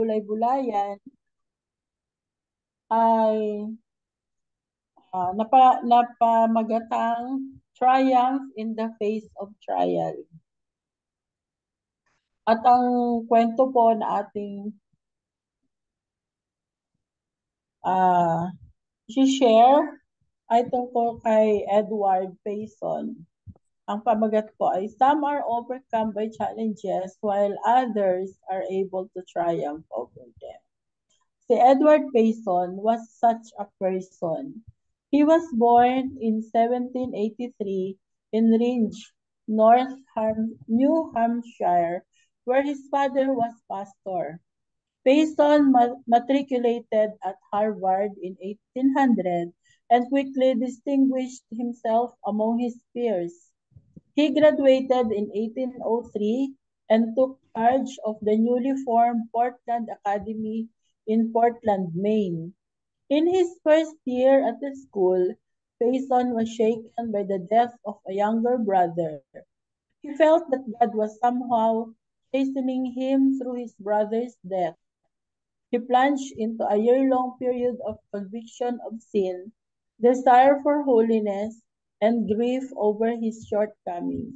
bulay-bulayan ay napamagatang triumph in the face of trial. At ang kwento po na ating share ay tungkol kay Edward Payson. Ang pamagat po ay some are overcome by challenges while others are able to triumph over them. Si Edward Payson was such a person. He was born in 1783 in Rindge, New Hampshire, where his father was pastor. Payson matriculated at Harvard in 1800 and quickly distinguished himself among his peers. He graduated in 1803 and took charge of the newly formed Portland Academy in Portland, Maine. In his first year at the school, Payson was shaken by the death of a younger brother. He felt that God was somehow chastening him through his brother's death. He plunged into a year-long period of conviction of sin, desire for holiness, and grief over his shortcomings.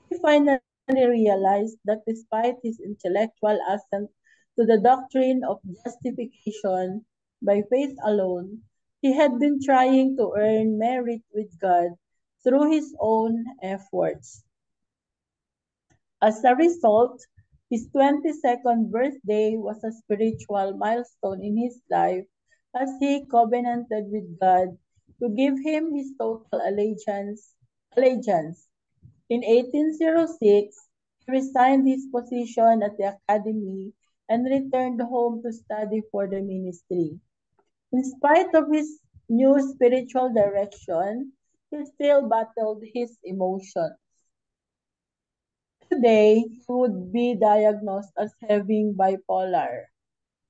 He finally realized that despite his intellectual assent to the doctrine of justification by faith alone, he had been trying to earn merit with God through his own efforts. As a result, his 22nd birthday was a spiritual milestone in his life as he covenanted with God to give him his total allegiance. In 1806, he resigned his position at the academy and returned home to study for the ministry. In spite of his new spiritual direction, he still battled his emotions. Today, he would be diagnosed as having bipolar.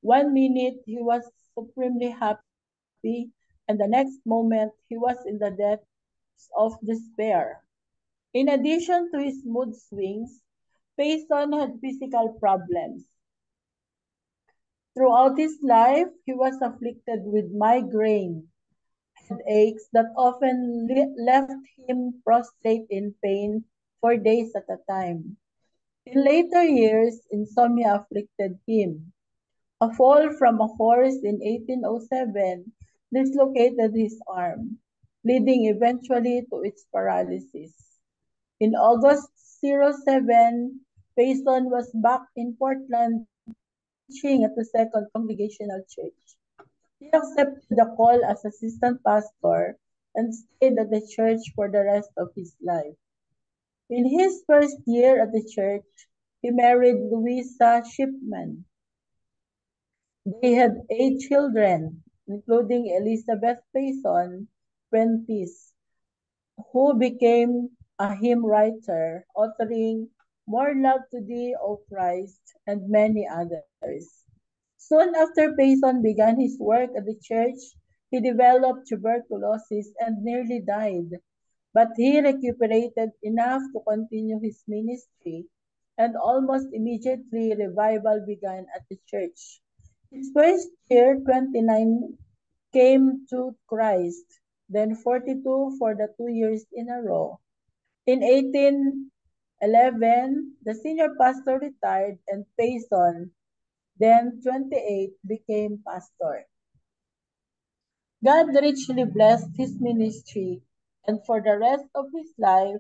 One minute he was supremely happy, and the next moment he was in the depths of despair. In addition to his mood swings, Payson had physical problems. Throughout his life, he was afflicted with migraine headaches that often left him prostrate in pain for days at a time. In later years, insomnia afflicted him. A fall from a horse in 1807 dislocated his arm, leading eventually to its paralysis. In August 07, Payson was back in Portland preaching at the Second Congregational Church. He accepted the call as assistant pastor and stayed at the church for the rest of his life. In his first year at the church, he married Louisa Shipman. They had 8 children, including Elizabeth Payson Prentice, who became a hymn writer, authoring More Love to Thee, O Christ, and many others. Soon after Payson began his work at the church, he developed tuberculosis and nearly died, but he recuperated enough to continue his ministry, and almost immediately revival began at the church. His first year, 29, came to Christ, then 42 for the 2 years in a row. In 1811, the senior pastor retired and Payson, then 28, became pastor. God richly blessed his ministry, and for the rest of his life,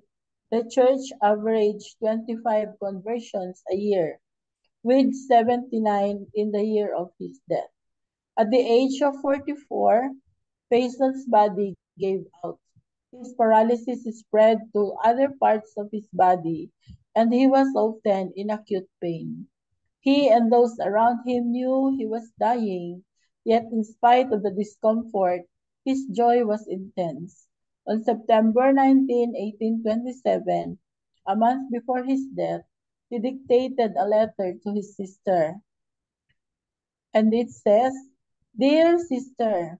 the church averaged 25 conversions a year, with 79 in the year of his death. At the age of 44, Payson's body gave out. His paralysis spread to other parts of his body, and he was often in acute pain. He and those around him knew he was dying, yet in spite of the discomfort, his joy was intense. On September 19, 1827, a month before his death, he dictated a letter to his sister, and it says, Dear sister,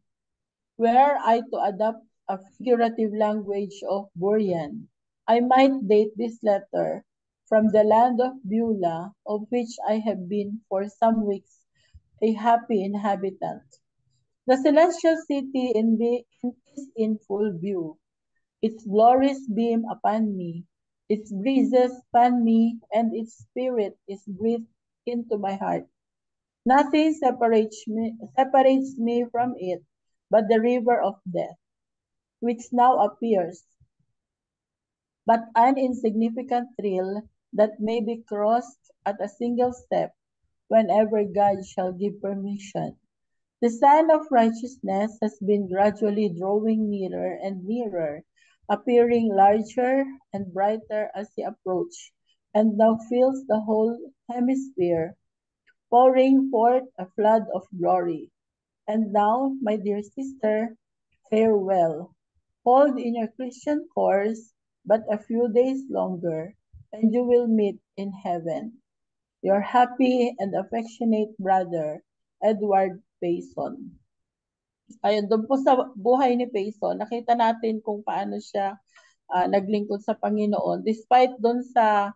were I to adopt a figurative language of Burian, I might date this letter from the land of Beulah, of which I have been for some weeks a happy inhabitant. The celestial city is in full view. Its glories beam upon me, its breezes fan me, and its spirit is breathed into my heart. Nothing separates me from it but the river of death, which now appears but an insignificant thrill that may be crossed at a single step whenever God shall give permission. The sun of righteousness has been gradually drawing nearer and nearer, appearing larger and brighter as he approached, and now fills the whole hemisphere, pouring forth a flood of glory. And now, my dear sister, farewell. Hold in your Christian course but a few days longer, and you will meet in heaven. Your happy and affectionate brother, Edward Payson. Ayun, doon po sa buhay ni Payson, nakita natin kung paano siya naglingkod sa Panginoon. Despite doon sa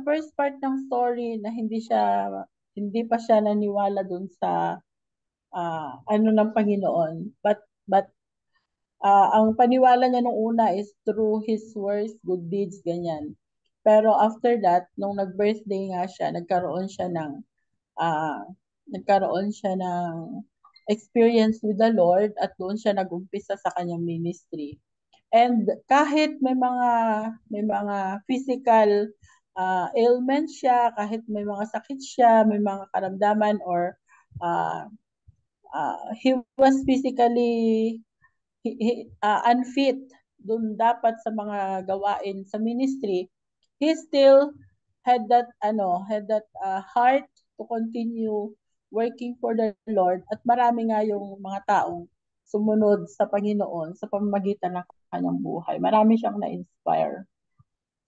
first part ng story na hindi pa siya naniwala doon sa ano ng Panginoon. But ang paniwala niya nung una is through his words, good deeds, ganyan. Pero after that, nung nag-birthday nga siya, ah, nagkaroon siya ng experience with the Lord at doon siya nag-umpisa sa kanyang ministry. And kahit may mga physical ailments siya, kahit may mga sakit siya, may mga karamdaman or uh, he was physically unfit dun dapat sa mga gawain sa ministry, he still had that heart to continue working for the Lord at marami nga yung mga taong sumunod sa Panginoon sa pamamagitan ng kanyang buhay. Marami siyang na-inspire.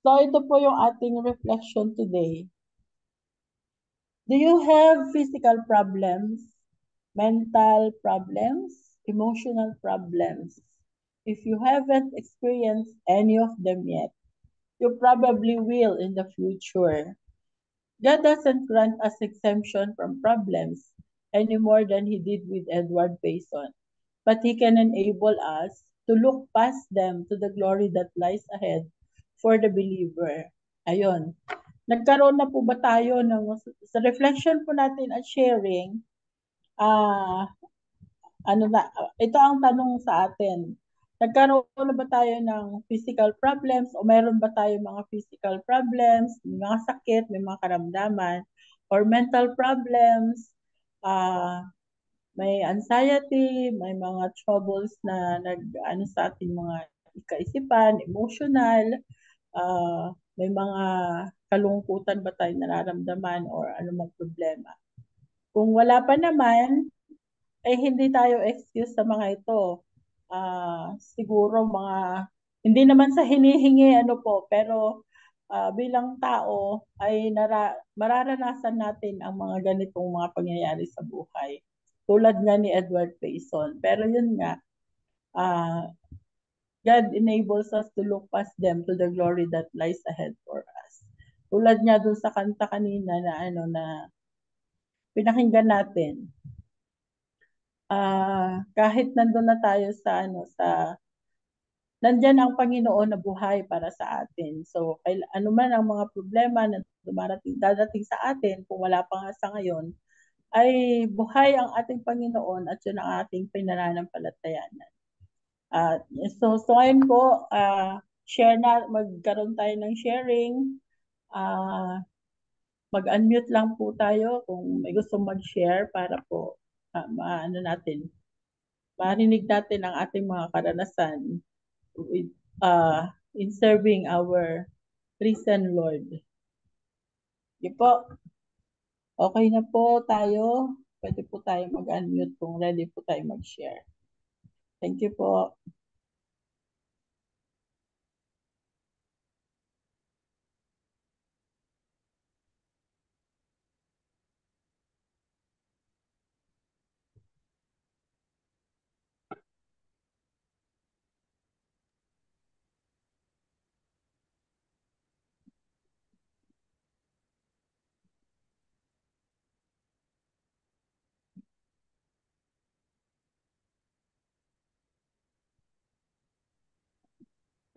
So ito po yung ating reflection today. Do you have physical problems, mental problems, emotional problems? If you haven't experienced any of them yet, you probably will in the future. God doesn't grant us exemption from problems any more than He did with Edward Payson, but He can enable us to look past them to the glory that lies ahead for the believer. Ayun. Nagkaroon na po ba tayo sa reflection po natin at sharing, ah, ito ang tanong sa atin. Nagkaroon na ba tayo ng physical problems o meron ba tayo mga physical problems, may mga sakit, may mga karamdaman, or mental problems, may anxiety, may mga troubles na ano sa ating mga kaisipan, emotional, may mga kalungkutan ba tayo nararamdaman or anumang problema. Kung wala pa naman, ay hindi tayo excuse sa mga ito. Siguro hindi naman sa hinihingi ano po, pero bilang tao ay mararanasan natin ang mga ganitong mga pangyayari sa buhay. Tulad nga ni Edward Payson. Pero yun nga, uh, God enables us to look past them to the glory that lies ahead for us. Tulad nga dun sa kanta kanina na pinakinggan natin, kahit nandun na tayo nandyan ang Panginoon na buhay para sa atin. So, ano man ang mga problema na dadating sa atin, kung wala pa nga sa ngayon, ay buhay ang ating Panginoon at yun ang ating pinananampalatayanan. So ngayon po, magkaroon tayo ng sharing. Mag-unmute lang po tayo kung may gustong mag-share para po marinig natin ang ating mga karanasan in serving our risen Lord. Sige po. Okay na po tayo. Pwede po tayo mag-unmute kung ready po tayo mag-share. Thank you po.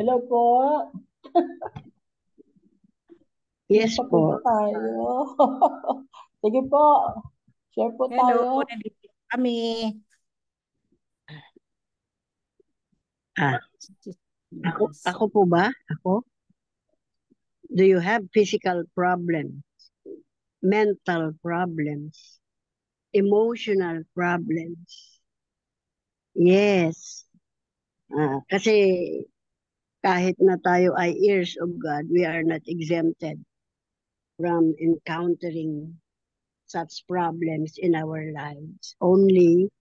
Hello po. Yes Nagkape ba po. tayo? Sige po. Share po Hello, tayo. nandito kami. Ah, ako po ba? Ako? Do you have physical problems, mental problems, emotional problems? Yes. Kasi kahit na tayo ay heirs of God, we are not exempted from encountering such problems in our lives. Only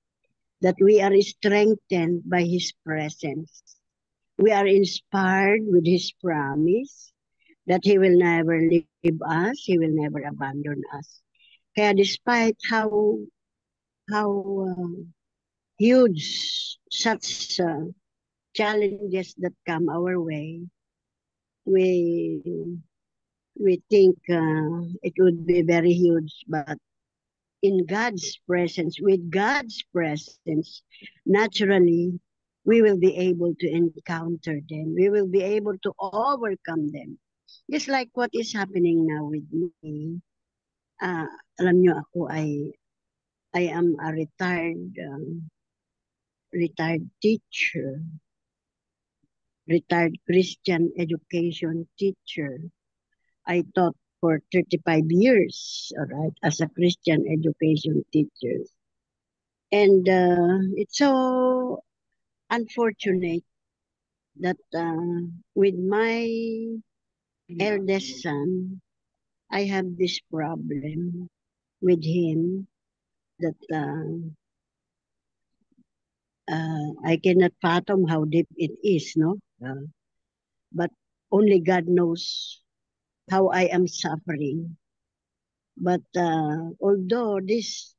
that we are strengthened by His presence. We are inspired with His promise that He will never leave us, He will never abandon us. Kaya despite how huge such challenges that come our way, we we think it would be very huge, but in God's presence, with God's presence, naturally, we will be able to encounter them. We will be able to overcome them. Just like what is happening now with me. Uh, Alam nyo ako I am a retired teacher, retired Christian education teacher. I taught for 35 years, all right, as a Christian education teacher. And it's so unfortunate that with my eldest son, I have this problem with him that I cannot fathom how deep it is, no? But only God knows how I am suffering. But although this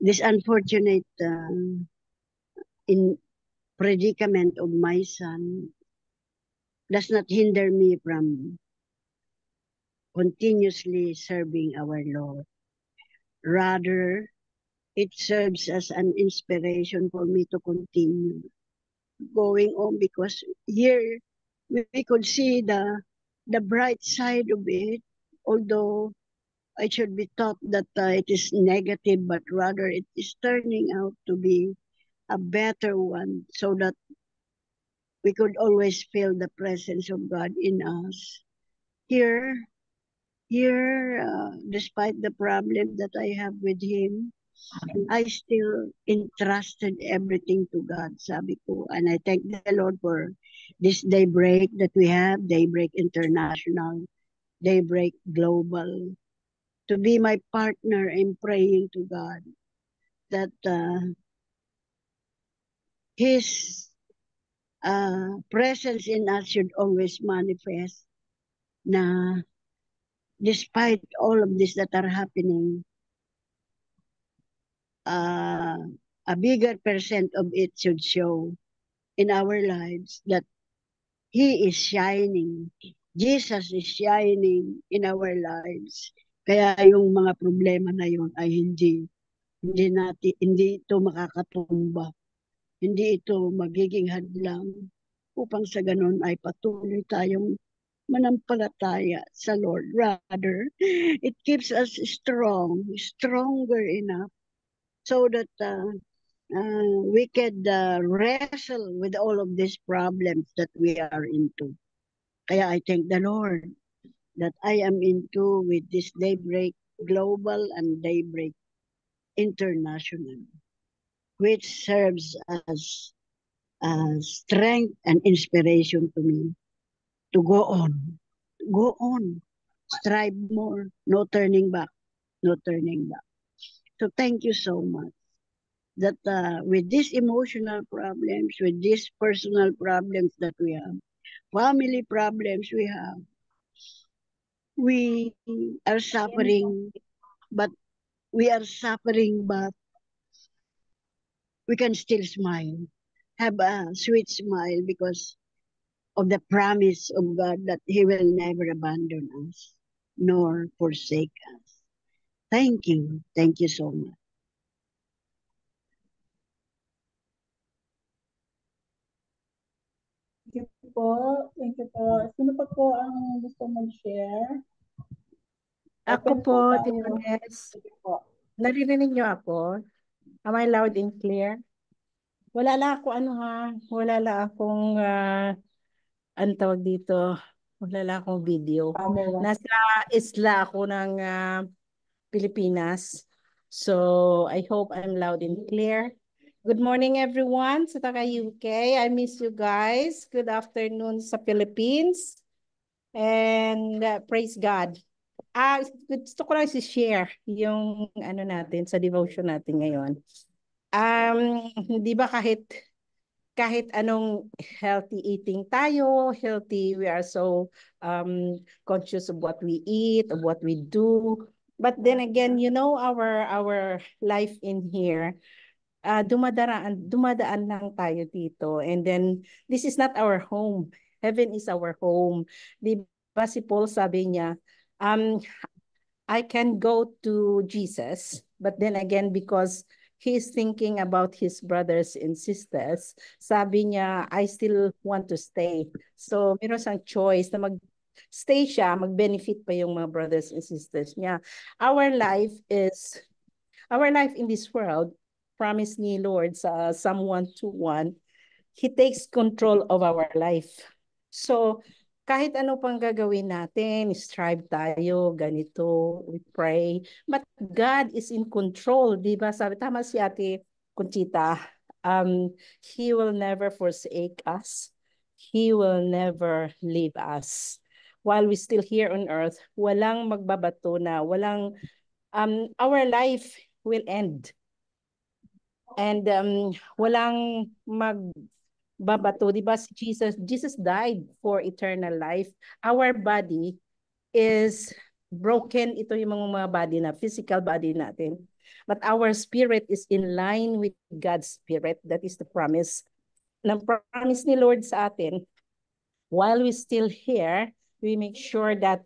unfortunate in predicament of my son does not hinder me from continuously serving our Lord. Rather, it serves as an inspiration for me to continue going on because here we could see the bright side of it, although I should be taught that it is negative, but rather it is turning out to be a better one so that we could always feel the presence of God in us. Here, despite the problem that I have with him, I still entrusted everything to God, sabi ko. And I thank the Lord for this daybreak that we have, Daybreak International, Daybreak Global, to be my partner in praying to God that His presence in us should always manifest na despite all of this that are happening, a bigger percent of it should show in our lives that He is shining. Jesus is shining in our lives. Kaya yung mga problema na yun ay hindi ito makakatumba. Hindi ito magiging hadlang upang sa ganun ay patuloy tayong manampalataya sa Lord. Rather, it keeps us stronger enough so that we could wrestle with all of these problems that we are into. Kaya I thank the Lord that I am into with this Daybreak Global and Daybreak International, which serves as strength and inspiration to me to go on, strive more, no turning back, no turning back. So thank you so much. That with these emotional problems, with these personal problems that we have, family problems we have, we are suffering, but we can still smile, have a sweet smile because of the promise of God that He will never abandon us nor forsake us. Thank you. Thank you so much. po. Thank you po. Sino pa po ang gusto mag-share? Ako Open po, po Tito tayo. Nes. Sige po. Naririnig niyo ako? Am I loud and clear? Wala lang ako wala lang akong ano tawag dito? Wala lang akong video. Camera. Nasa isla ako ng Pilipinas. So, I hope I'm loud and clear. Good morning, everyone sa taga UK. I miss you guys. Good afternoon sa Philippines. And praise God. Gusto ko lang si-share yung ano natin sa devotion natin ngayon. Di ba kahit anong healthy eating tayo, healthy, we are so conscious of what we eat, of what we do. But then again, you know, our life in here, dumadaan lang tayo dito. And then, this is not our home. Heaven is our home. Di ba si Paul sabi niya, I can go to Jesus, but then again, because he's thinking about his brothers and sisters, sabi niya, I still want to stay. So, meron siyang choice na mag-stay siya, mag-benefit pa yung mga brothers and sisters niya. Our life in this world, promise ni Lord sa Psalm 121, He takes control of our life. So, kahit ano pang gagawin natin, strive tayo, ganito, we pray. But God is in control, di ba? Sabi, tama si Ate Conchita, He will never forsake us. He will never leave us. While we still here on earth, walang magbabato na, our life will end. And walang magbabato, di ba? Jesus died for eternal life. Our body is broken. Ito yung mga body na, physical body natin. But our spirit is in line with God's spirit. That is the promise. Ng promise ni Lord sa atin. While we're still here, we make sure that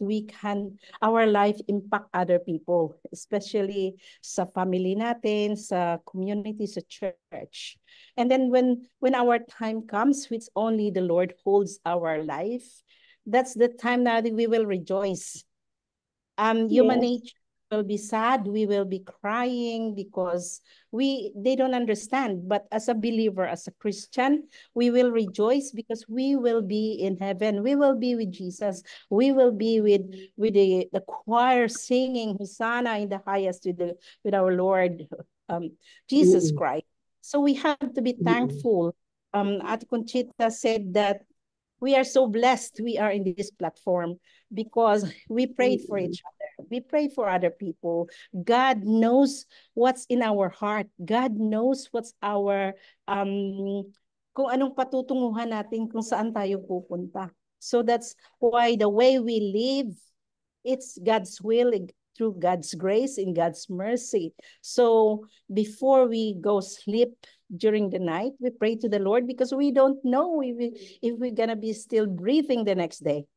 our life impact other people, especially sa family natin, sa community, sa church. And then when our time comes, which only the Lord holds our life, that's the time that we will rejoice. Human nature will be sad, we will be crying because they don't understand. But as a believer, as a Christian, we will rejoice because we will be in heaven. We will be with Jesus. We will be with the choir singing Hosanna in the highest with our Lord Jesus Christ. So we have to be thankful. Ate Conchita said that we are so blessed we are in this platform because we prayed for each other. We pray for other people. God knows what's in our heart. God knows what's our, kung anong patutunguhan natin kung saan tayo pupunta. So that's why the way we live, it's God's will through God's grace and God's mercy. So before we go sleep during the night, we pray to the Lord because we don't know if we're gonna be still breathing the next day.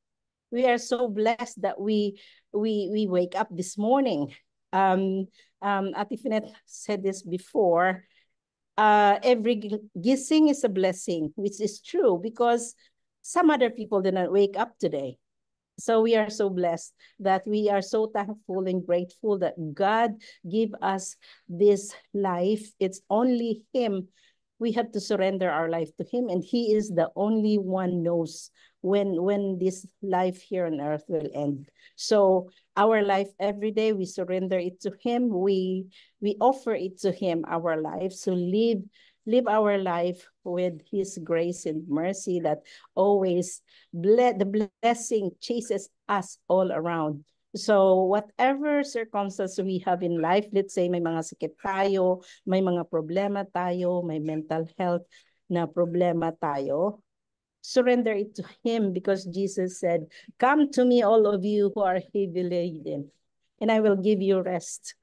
We are so blessed that we wake up this morning. Ate Finet said this before. Every gising is a blessing, which is true because some other people did not wake up today. So we are so blessed that we are so thankful and grateful that God give us this life. It's only Him. We have to surrender our life to Him, and He is the only one knows when this life here on earth will end. So our life every day, we surrender it to Him. We offer it to Him, our life. So live our life with His grace and mercy that always the blessing chases us all around. So whatever circumstance we have in life, let's say may mga sakit tayo, may mga problema tayo, may mental health na problema tayo, surrender it to Him because Jesus said, "Come to me, all of you who are heavy laden, and I will give you rest.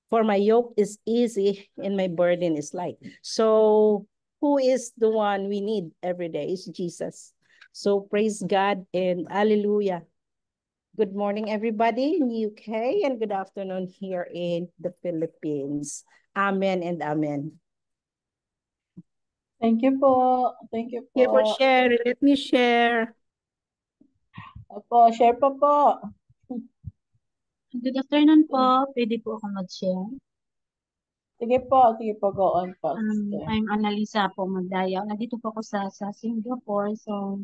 For my yoke is easy and my burden is light." So who is the one we need every day? Is Jesus. So praise God and hallelujah. Good morning, everybody in UK, and good afternoon here in the Philippines. Amen and amen. Thank you po. Thank you Here for po. share. Let me share. Opo, share po po. Good afternoon po. Pwede po ako mag-share. Sige po, go on po, sister. I'm Annalisa po Magdayaw. Nandito po ako sa Singapore. So,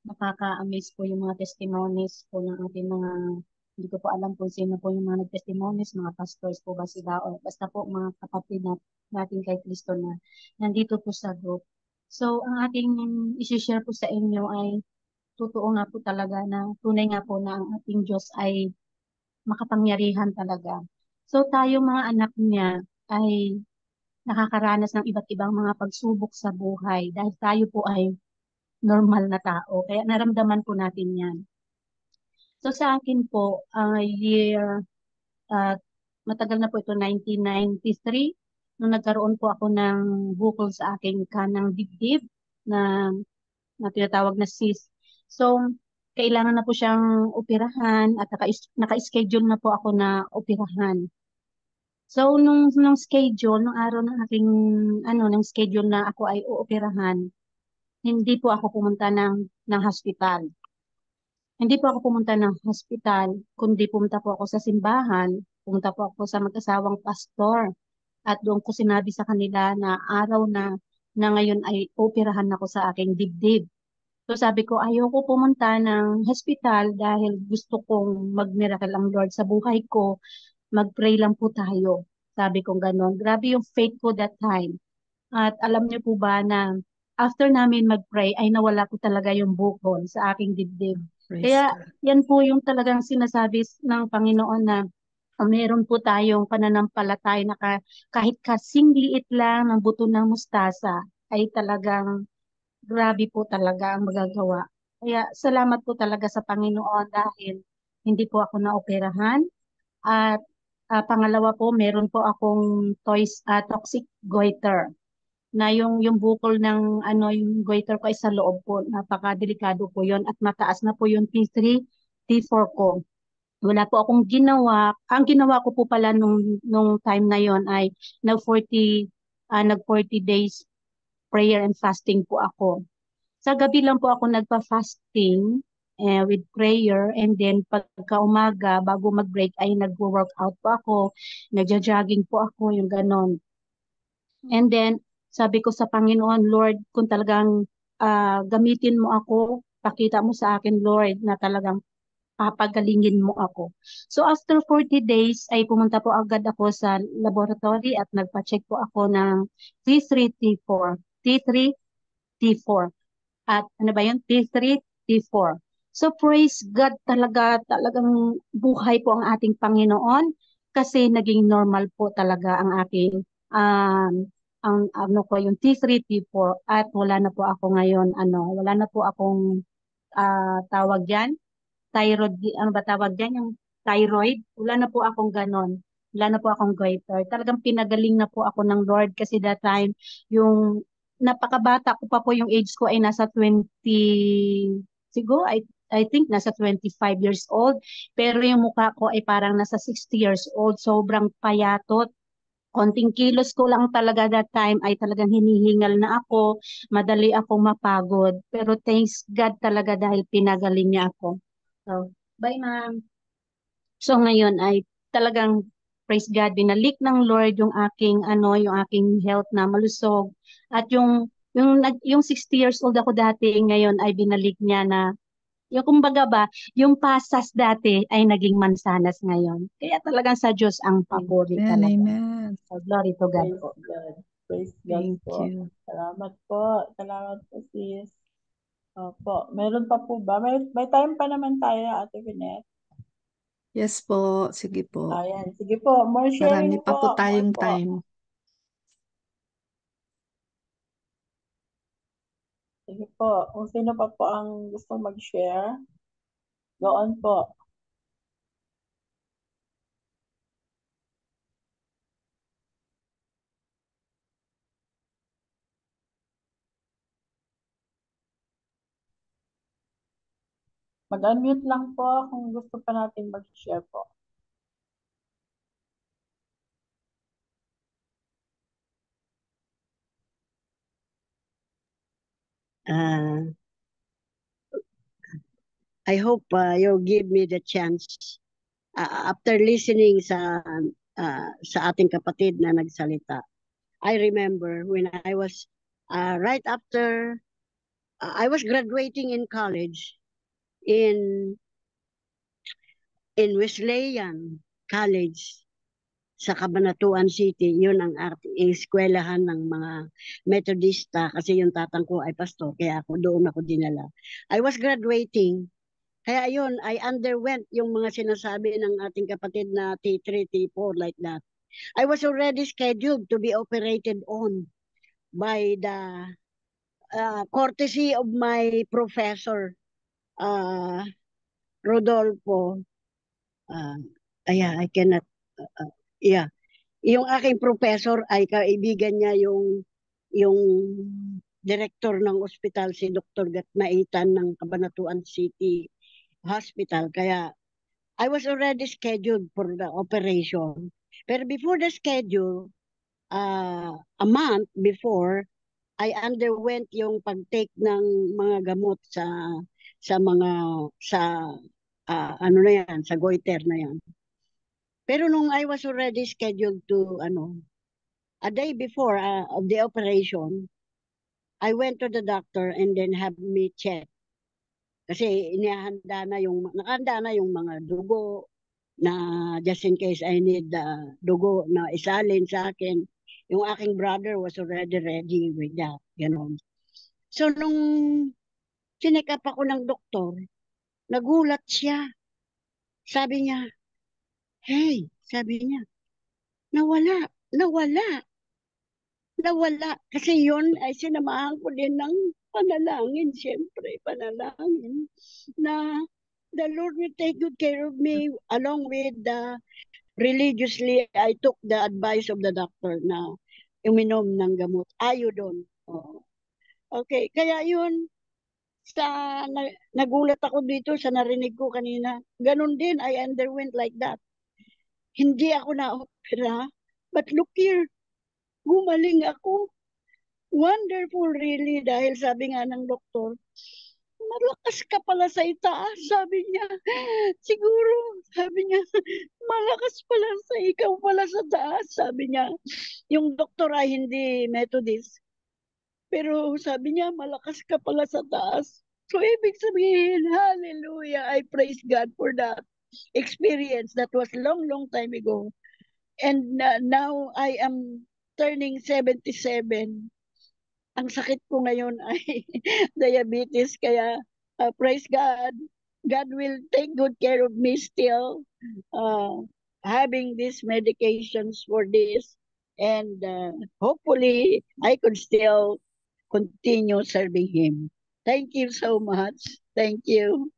nakaka-amaze po yung mga testimonies po ng ating mga, hindi ko po alam kung sino po yung mga nag-testimonies, mga pastors po ba sila, o basta po mga kapatid natin kay Kristo na nandito po sa group. So, ang ating isi-share po sa inyo ay totoo nga po talaga na tunay nga po na ang ating Diyos ay makapangyarihan talaga. So tayo mga anak niya ay nakakaranas ng iba't ibang mga pagsubok sa buhay dahil tayo po ay normal na tao. Kaya naramdaman po natin yan. So sa akin po, year, uh, matagal na po ito, 1993, nung nagkaroon po ako ng bukol sa aking kanang dibdib na, na tinatawag na cyst. So, kailangan na po siyang operahan at naka-schedule na po ako na operahan. So, nung schedule, nung araw ng aking, ng schedule na ako ay uoperahan, hindi po ako pumunta ng hospital. Hindi po ako pumunta ng hospital, kundi pumunta po ako sa simbahan, pumunta po ako sa mag-asawang pastor, at doon ko sinabi sa kanila na araw na ngayon ay operahan ako sa aking dibdib. So sabi ko, ayoko pumunta ng hospital dahil gusto kong mag-miracle ang Lord sa buhay ko. Mag-pray lang po tayo. Sabi kong ganon. Grabe yung faith ko that time. At alam niyo po ba na after namin mag-pray ay nawala po talaga yung bukol sa aking dibdib. Praise Kaya God. yan po yung talagang sinasabi ng Panginoon na meron po tayong pananampalataya na kahit kasing liit lang ng buto ng mustasa ay talagang grabe po talaga ang magagawa. Kaya salamat po talaga sa Panginoon dahil hindi po ako naoperahan. At pangalawa po, meron po akong toxic goiter na yung bukol ng yung goiter ko ay sa loob po. Napakadelikado po yon at mataas na po yung T3, T4 ko. Wala po akong ginawa. Ang ginawa ko po pala nung time na yon ay nag 40 days prayer and fasting po ako. Sa gabi lang po ako nagpa-fasting with prayer, and then pagka umaga bago mag-break ay nagwo-workout po ako, nagja-jogging po ako, yung ganon. And then sabi ko sa Panginoon, Lord, kung talagang gamitin mo ako, pakita mo sa akin, Lord, na talagang papagalingin mo ako. So after 40 days ay pumunta po agad ako sa laboratory at nagpa-check po ako ng T3, T4. T3, T4. At ano ba yun? T3, T4. So praise God talaga, talagang buhay po ang ating Panginoon kasi naging normal po talaga ang aking ang ano ko yung T3, T4 at wala na po ako ngayon wala na po akong tawag yan, thyroid, ano ba tawag yan, yung thyroid, wala na po akong ganon. Wala na po akong goiter. Talagang pinagaling na po ako ng Lord kasi that time, yung napakabata ko pa po, yung age ko ay nasa 20, siguro, I think nasa 25 years old. Pero yung mukha ko ay parang nasa 60 years old. Sobrang payatot. Konting kilos ko lang talaga that time ay talagang hinihingal na ako. Madali akong mapagod. Pero thanks God talaga dahil pinagaling niya ako. So, bye ma'am. So ngayon ay talagang praise God, binalik ng Lord yung aking yung aking health na malusog at yung 60 years old ako dati ngayon ay binalik niya na yung kumbaga ba, yung pasas dati ay naging mansanas ngayon. Kaya talagang sa Diyos ang papuri Amen, talaga. amen. So, glory to God Praise po. God. Praise God Thank po. you. Salamat po. Salamat po, sis. Opo. Meron pa po ba? May time pa naman tayo, Ate Vinette. Yes po, sige po. Ayan. Sige po. More sharing Marami pa po po. tayong More po. time. Sige po. Kung sino pa po ang gusto mag-share, go on po. Mag-unmute lang po kung gusto pa natin mag-share po. I hope you'll give me the chance after listening sa ating kapatid na nagsalita. I remember when I was right after I was graduating in college in Wesleyan College sa Cabanatuan City. Yun ang eskwelahan ng mga Methodista kasi yung tatang ko ay pastor kaya doon ako dinala. I was graduating. Kaya yun, I underwent yung mga sinasabi ng ating kapatid na T3, T4 like that. I was already scheduled to be operated on by the courtesy of my professor, Rodolfo. I cannot, yeah. Yung aking professor ay kaibigan niya yung director ng ospital, si Dr. Gatmaitan ng Cabanatuan City Hospital. Kaya I was already scheduled for the operation. Pero before the schedule, a month before, I underwent yung pag-take ng mga gamot sa mga ano na yan, sa goiter na yan. Pero nung I was already scheduled to a day before of the operation, I went to the doctor and then have me check. Kasi nakahanda na yung mga dugo na just in case I need dugo na isalin sa akin. Yung aking brother was already ready with that, ganon. So nung chinek up ako ng doktor, nagulat siya. Sabi niya, hey, sabi niya, nawala. Kasi yun ay sinamahan ko din ng panalangin, siyempre, panalangin, na the Lord will take good care of me along with religiously, I took the advice of the doctor na uminom ng gamot. Iodine. Oh. Okay, kaya yun, nagulat ako dito sa narinig ko kanina. Ganun din, I underwent like that. Hindi ako na-opera, but look here, gumaling ako. Wonderful really, dahil sabi nga ng doktor, malakas ka pala sa itaas, sabi niya. Siguro, sabi niya, malakas pala ikaw pala sa taas, sabi niya. Yung doktor ay hindi Methodist. Pero sabi niya, malakas ka pala sa taas. So, ibig sabihin, hallelujah, I praise God for that experience that was long time ago. And now I am turning 77. Ang sakit ko ngayon ay diabetes, kaya praise God. God will take good care of me still, having these medications for this. And hopefully, I could still continue serving Him. Thank you so much. Thank you.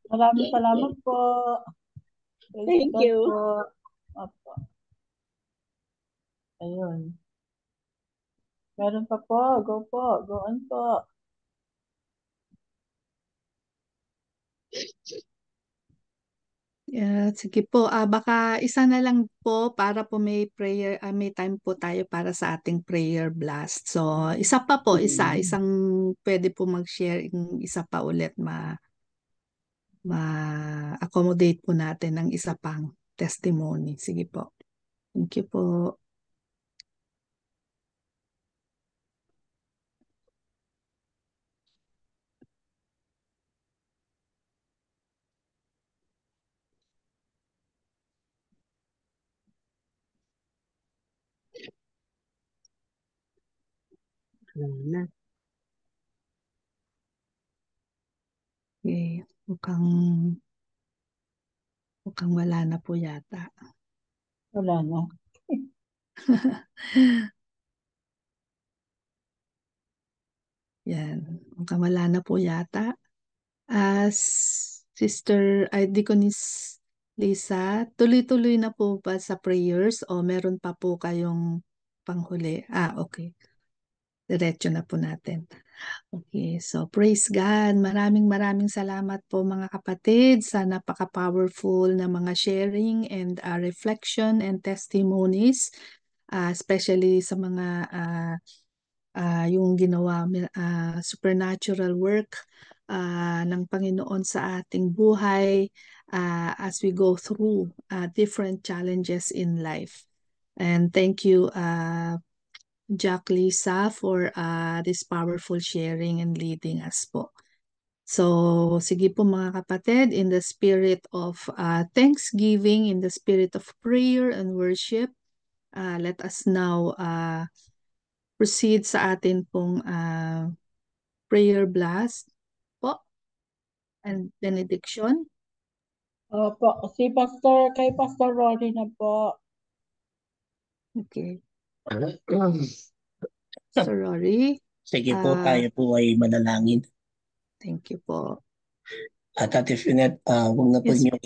Maraming salamat po. Thank you. Po. Opo. Ayun. Meron pa po. Go po. Go on po. Sige po, baka isa na lang po para po may prayer, may time po tayo para sa ating prayer blast. So, isa pa po, isang pwede po mag-share, isa pa ulit ma-accommodate po natin ng isa pang testimony. Sige po. Thank you po. Okay. Mukhang wala na po yata. Wala na. Yan. Mukhang wala na po yata. Sister Deaconess Lisa, tuloy-tuloy na po ba sa prayers o meron pa po kayong panghuli? Okay. Diretso na po natin. Okay, so praise God. Maraming salamat po mga kapatid sa napaka-powerful na mga sharing and reflection and testimonies, especially sa mga yung ginawa, supernatural work ng Panginoon sa ating buhay as we go through different challenges in life. And thank you, Jack Lisa, for this powerful sharing and leading us po. So, sige po mga kapatid, in the spirit of thanksgiving, in the spirit of prayer and worship, let us now proceed sa atin pong prayer blast po and benediction. Opo, kay Pastor Rory na po. Okay. Sir Rory, Sige po, tayo po ay manalangin. thank you po. At Ate Finet, huwag na po Yes. niyo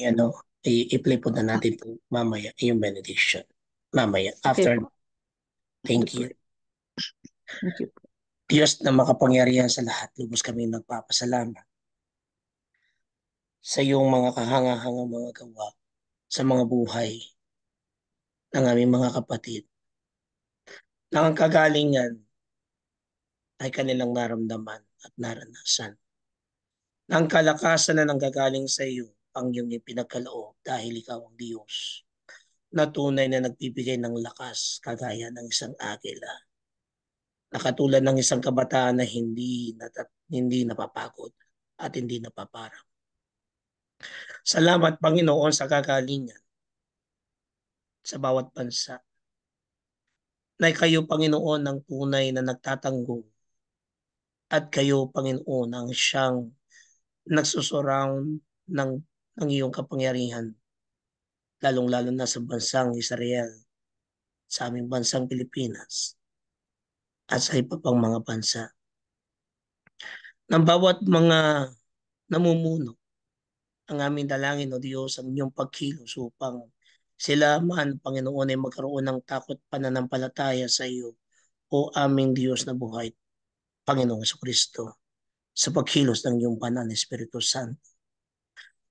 i-play po na natin po mamaya yung benediction. Mamaya, Okay after. po. Thank you. Thank you po. Diyos na makapangyarihan sa lahat, lubos kami nagpapasalamat sa iyong mga kahanga-hangang mga gawa sa mga buhay ng aming mga kapatid na ang kagalingan ay kanilang naramdaman at naranasan. Na ang kalakasan na nanggagaling sa iyo ang iyong ipinagkaloob dahil ikaw ang Diyos na tunay na nagbibigay ng lakas kagaya ng isang agila. Na katulad ng isang kabataan na hindi napapagod at hindi napaparang. Salamat Panginoon sa kagalingan sa bawat bansa. Na kayo Panginoon ang tunay na nagtatanggol at kayo Panginoon ang siyang nagsusurround ng iyong kapangyarihan, lalong-lalo na sa bansang Israel, sa aming bansang Pilipinas, at sa iba pang mga bansa. Ng bawat mga namumuno, ang aming dalangin, O Diyos, ang iyong pagkilos upang sila man, Panginoon, ay magkaroon ng takot pananampalataya sa iyo, O aming Diyos na buhay, Panginoong Kristo, sa pagkilos ng iyong banal na Espiritu Santo.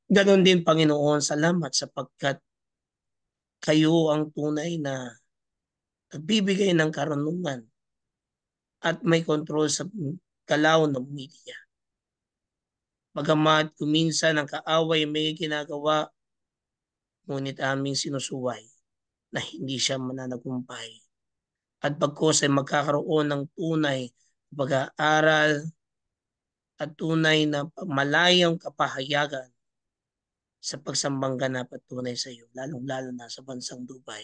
Ganon din, Panginoon, salamat sapagkat kayo ang tunay na nagbibigay ng karunungan at may kontrol sa galaw ng media. Bagamat kuminsan ang kaaway may ginagawa, ngunit aming sinusuway na hindi siya mananagumpay. At pagkos ay magkakaroon ng tunay na pag-aaral at tunay na malayang kapahayagan sa pagsambang ganap at tunay sa iyo, lalong-lalo na sa bansang Dubai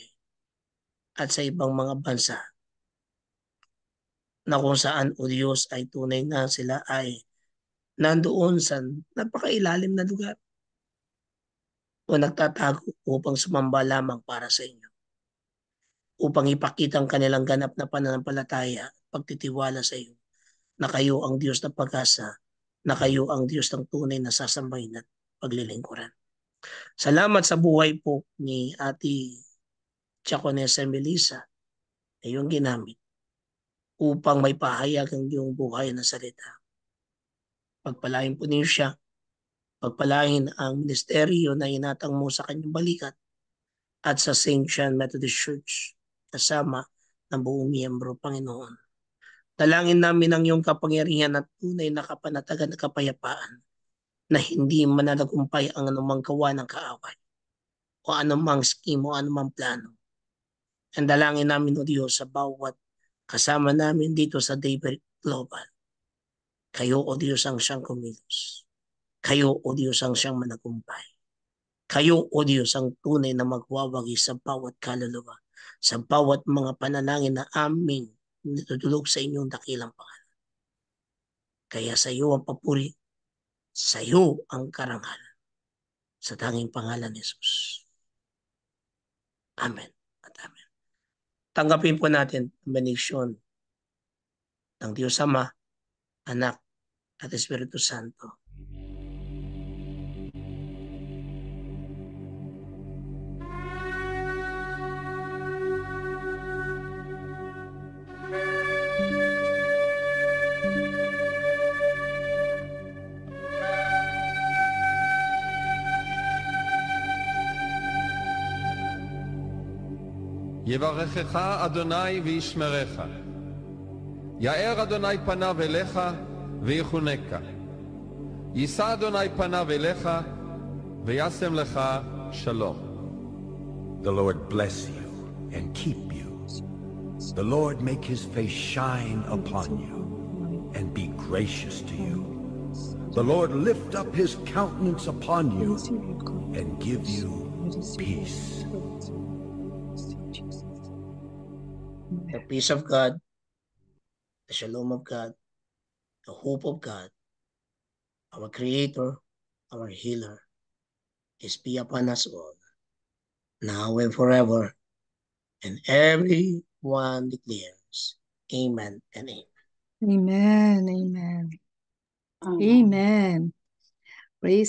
at sa ibang mga bansa na kung saan, O Diyos, ay tunay na sila ay nandoon sa napakailalim na lugar o nagtatago upang sumamba lamang para sa inyo, upang ipakita ang kanilang ganap na pananampalataya at pagtitiwala sa iyo na kayo ang Diyos na pag-asa, na kayo ang Diyos ng tunay na sasambahin at paglilingkuran. Salamat sa buhay po ni Ate Chaconesa Melissa na iyong ginamit upang may pahayag ang iyong buhay na salita. Pagpalain po niyo siya, pagpalain ang ministeryo na inatang mo sa kanyang balikat at sa St. John Methodist Church kasama ng buong miyembro, Panginoon. Dalangin namin ang iyong kapangyarihan at tunay na kapanatagan at kapayapaan na hindi mananagumpay ang anumang gawa ng kaaway o anumang scheme o anumang plano. Ang dalangin namin, O Diyos, sa bawat kasama namin dito sa Daybreak Global. Kayo, O Diyos, ang siyang kumilos. Kayo, O Diyos, ang siyang managumpay. Kayo, O Diyos, ang tunay na magwawagi sa bawat kaluluwa, sa bawat mga panalangin na aming nitutulog sa inyong dakilang pangalan. Kaya sa iyo ang papuri, sa iyo ang karangalan, sa tanging pangalan ni Jesus. Amen at amen. Tanggapin po natin ang benediksyon ng Diyos Ama, Anak, at Espiritu Santo. יברכך אדוני וישמרך, יאר אדוני פניו אליך ויחונקה. יישא אדוני פניו אליך וישם לך שלום. The Lord bless you and keep you. The Lord make his face shine upon you and be gracious to you. The Lord lift up his countenance upon you and give you peace. The peace of God, the shalom of God, the hope of God, our Creator, our Healer, is be upon us all, now and forever. And everyone declares, Amen and Amen. Amen. Amen. Amen. Praise